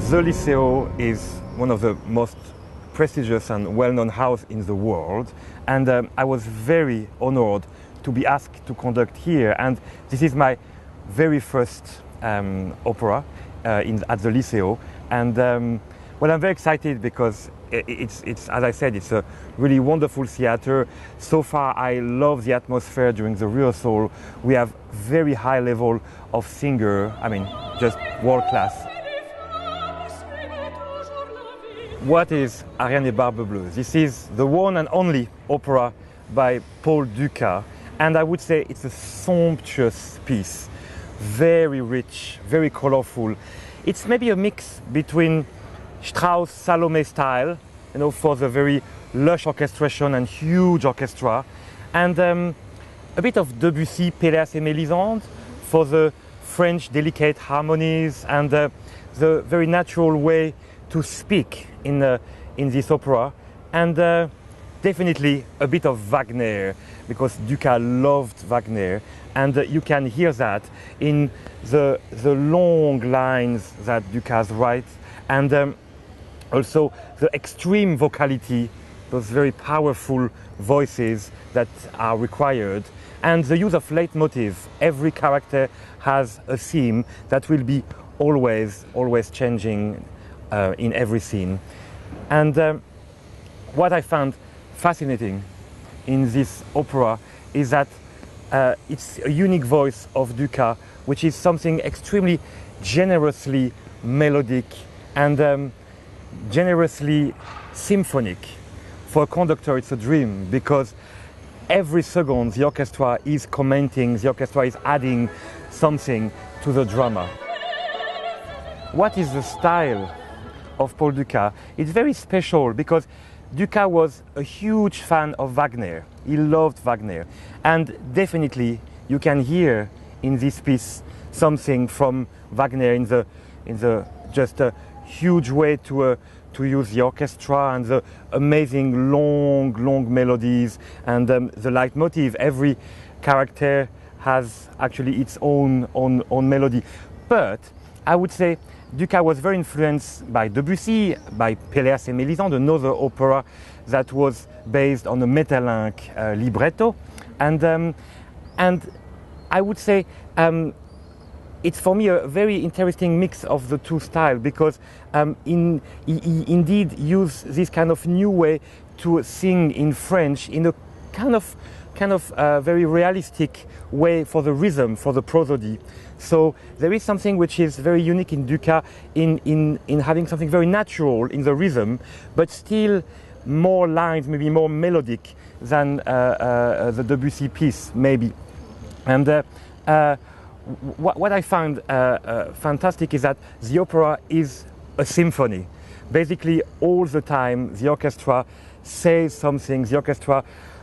The Liceu is one of the most prestigious and well-known houses in the world, and I was very honored to be asked to conduct here. And this is my very first opera at the Liceu, and well, I'm very excited because it's as I said, it's a really wonderful theater. So far, I love the atmosphere during the rehearsal. We have very high level of singer. I mean, just world class. What is Ariane et Barbe-bleue? This is the one and only opera by Paul Dukas, and I would say it's a sumptuous piece, very rich, very colorful. It's maybe a mix between Strauss Salome style, you know, for the very lush orchestration and huge orchestra, and a bit of Debussy, Péléas et Mélisande for the French delicate harmonies and the very natural way to speak in this opera, and definitely a bit of Wagner, because Dukas loved Wagner, and you can hear that in the long lines that Dukas writes, and also the extreme vocality, those very powerful voices that are required, and the use of leitmotiv. Every character has a theme that will be always changing in every scene. And what I found fascinating in this opera is that it's a unique voice of Dukas, which is something extremely generously melodic and generously symphonic. For a conductor, it's a dream, because every second the orchestra is commenting, the orchestra is adding something to the drama. What is the style of Paul Dukas? It's very special because Dukas was a huge fan of Wagner. He loved Wagner, and definitely you can hear in this piece something from Wagner in the just a huge way to use the orchestra and the amazing long melodies and the leitmotiv. Every character has actually its own melody, but I would say Dukas was very influenced by Debussy, by Péléas et Mélisande, another opera that was based on a Maeterlinck libretto, and I would say it's for me a very interesting mix of the two styles, because he indeed used this kind of new way to sing in French in a kind of very realistic way for the rhythm, for the prosody. So there is something which is very unique in Dukas in having something very natural in the rhythm, but still more lines, maybe more melodic than the Debussy piece, maybe. And what I find fantastic is that the opera is a symphony. Basically, all the time, the orchestra says something. The orchestra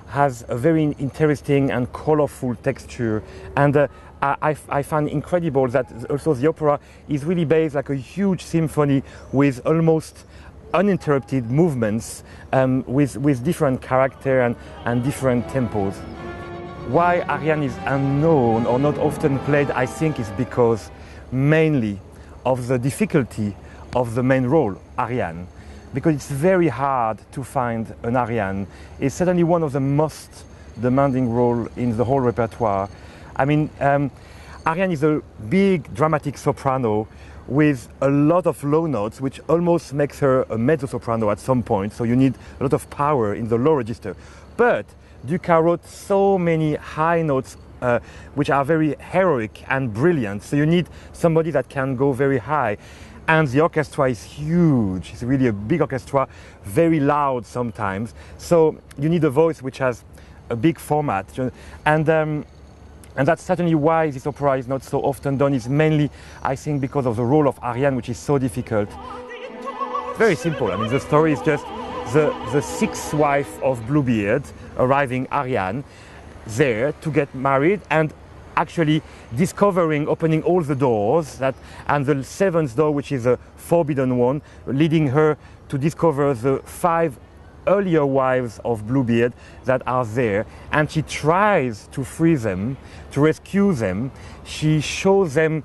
has a very interesting and colorful texture, and I find incredible that also the opera is really based like a huge symphony with almost uninterrupted movements, with different character and different tempos. Why Ariane is unknown or not often played, I think, is because mainly of the difficulty of the main role, Ariane. Because it's very hard to find an Ariane. It's certainly one of the most demanding roles in the whole repertoire. I mean, Ariane is a big dramatic soprano with a lot of low notes, which almost makes her a mezzo-soprano at some point, so you need a lot of power in the low register. But Dukas wrote so many high notes which are very heroic and brilliant, so you need somebody that can go very high. And the orchestra is huge. It's really a big orchestra, very loud sometimes. So you need a voice which has a big format. And that's certainly why this opera is not so often done. It's mainly, I think, because of the role of Ariane, which is so difficult. Very simple. I mean, the story is just the sixth wife of Bluebeard arriving, Ariane, there to get married, and actually discovering, opening all the doors, and the seventh door, which is a forbidden one, leading her to discover the 5 earlier wives of Bluebeard that are there, and she tries to free them, to rescue them. She shows them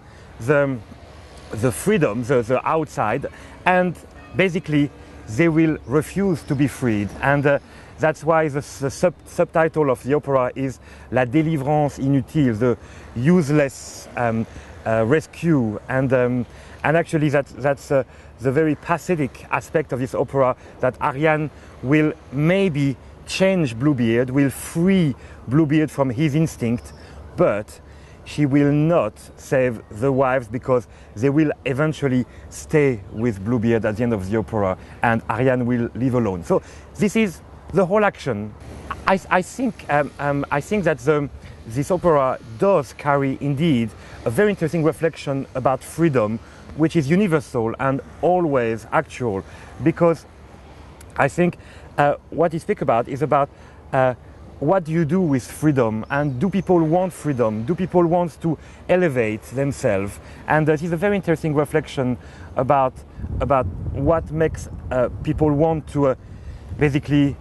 the freedom, the outside, and basically they will refuse to be freed. And that's why the subtitle of the opera is La délivrance inutile, the useless rescue. And actually that's the very pathetic aspect of this opera, that Ariane will maybe change Bluebeard, will free Bluebeard from his instinct, but she will not save the wives, because they will eventually stay with Bluebeard at the end of the opera, and Ariane will live alone. So this is the whole action. I think that this opera does carry indeed a very interesting reflection about freedom, which is universal and always actual, because I think what you speak about is about what do you do with freedom, and do people want freedom? Do people want to elevate themselves? And it is a very interesting reflection about what makes people want to basically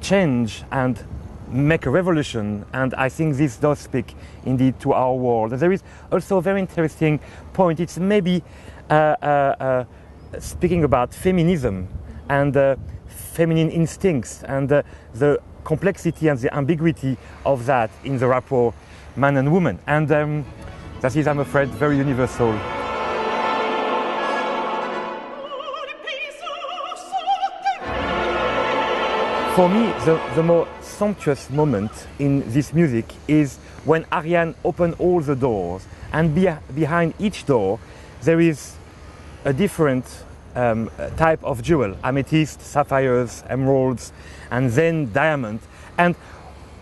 change and make a revolution. And I think this does speak indeed to our world. There is also a very interesting point. It's maybe speaking about feminism and feminine instincts, and the complexity and the ambiguity of that in the rapport man and woman. And that is, I'm afraid, very universal. For me, the more sumptuous moment in this music is when Ariane opens all the doors, and behind each door there is a different type of jewel: amethyst, sapphires, emeralds, and then diamond. And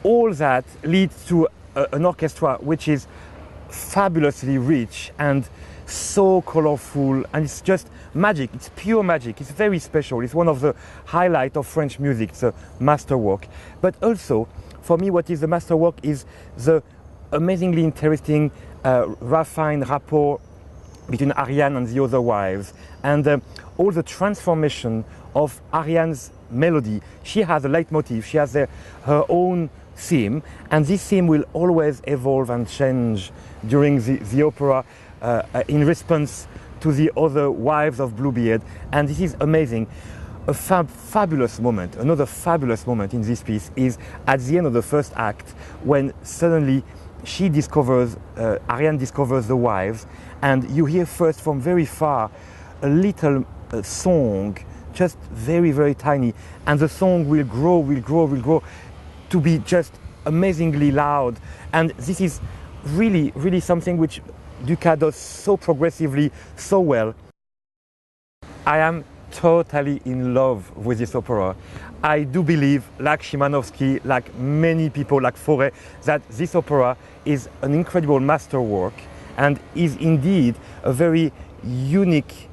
all that leads to an orchestra which is fabulously rich and so colorful, and it's just magic. It's pure magic. It's very special. It's one of the highlights of French music. It's a masterwork. But also, for me, what is the masterwork is the amazingly interesting refined rapport between Ariane and the other wives, and all the transformation of Ariane's melody. She has a leitmotif, she has her own theme, and this theme will always evolve and change during the opera in response to the other wives of Bluebeard. And this is amazing. A fabulous moment, another fabulous moment in this piece is at the end of the first act, when suddenly she discovers, Ariane discovers the wives, and you hear first from very far a little song, just very, very tiny, and the song will grow to be just amazingly loud. And this is really, really something which Dukas does so progressively, so well. I am totally in love with this opera. I do believe, like Szymanowski, like many people, like Fauré, that this opera is an incredible masterwork and is indeed a very unique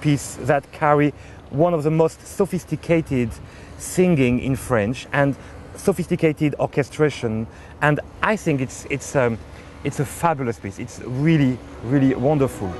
piece that carry one of the most sophisticated singing in French and sophisticated orchestration. And I think it's a fabulous piece. It's really, really wonderful.